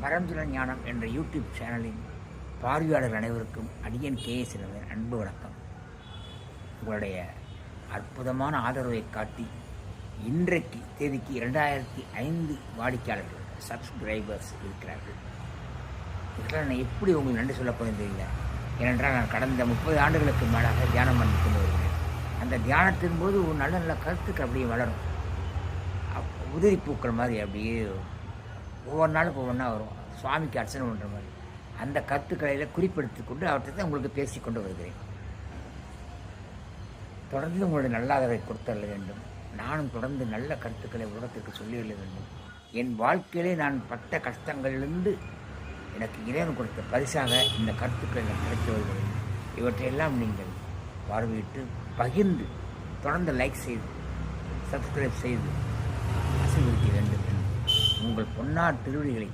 பரந்துர ஞானம் என்ற யூடியூப் சேனலின் பார்வையாளர் அனைவருக்கும் அடியன் KS அன்பு வணக்கம். உங்களுடைய அற்புதமான ஆதரவை காட்டி இன்றைக்கு தேதிக்கு 2005 வாடிக்கையாளர்கள் சப்ஸ்கிரைபர்ஸ் இருக்கிறார்கள். இதெல்லாம் நான் எப்படி உங்களுக்கு நன்றி சொல்ல போகிறது தெரியல. ஏனென்றால் நான் கடந்த 30 ஆண்டுகளுக்கு மேலாக தியானம் பண்ணி கொண்டு வருகிறேன். அந்த தியானத்தின் போது ஒரு நல்ல நல்ல கருத்துக்கள் அப்படியே வளரும். உதிரி பூக்கள் மாதிரி அப்படியே ஒவ்வொரு நாளுக்கு ஒவ்வொன்றா வரும். சுவாமிக்கு அர்ச்சனை பண்ணுற மாதிரி அந்த கருத்துக்களை குறிப்பெடுத்து கொண்டு அவற்றை தான் உங்களுக்கு பேசி கொண்டு வருகிறேன். தொடர்ந்து உங்களுடைய நல்லாதவை கொடுத்தள்ள வேண்டும். நானும் தொடர்ந்து நல்ல கருத்துக்களை உலகத்திற்கு சொல்லிவிட வேண்டும். என் வாழ்க்கையிலே நான் பட்ட கஷ்டங்களிலிருந்து எனக்கு இறைவன் கொடுத்த பரிசாக இந்த கருத்துக்களை நான் கிடைத்து வருகிறேன். இவற்றையெல்லாம் நீங்கள் பார்வையிட்டு பகிர்ந்து தொடர்ந்து லைக் செய்து சப்ஸ்கிரைப் செய்து ஆசீர்வதிக்க வேண்டும் என்று உங்கள் பொன்னார் திருவடிகளை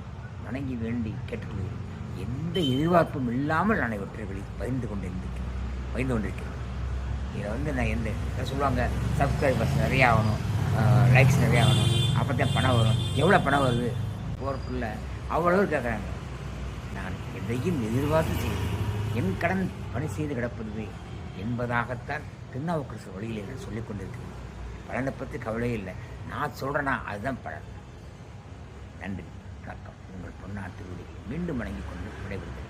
வணங்கி வேண்டி கேட்டுக்கொள்கிறேன். எந்த எதிர்பார்ப்பும் இல்லாமல் நான் இவற்றை பகிர்ந்து கொண்டிருக்கிறேன். இதில் நான் எந்த சொல்லுவாங்க, சப்ஸ்கிரைபர்ஸ் நிறையா ஆகணும், லைக்ஸ் நிறையா ஆகணும், அப்போ தான் பணம் வரும். எவ்வளோ பணம் வருது போகிறக்குள்ள அவ்வளவு கேட்குறாங்க. நான் எதையும் எதிர்பார்த்து செய்கிறேன். என் கடன் பணி செய்து கிடப்பது என்பதாகத்தான் திருநாவுக்கரசர் வழியில் நான் சொல்லிக் கொண்டிருக்கிறேன். பலனை பற்றி கவலையே இல்லை. நான் சொல்கிறேன்னா அதுதான் பலன். நன்றி, வணக்கம். உங்கள் பொன்னார் திருவடிகளை மீண்டும் வணங்கிக் கொண்டு விடைபெறுகிறேன்.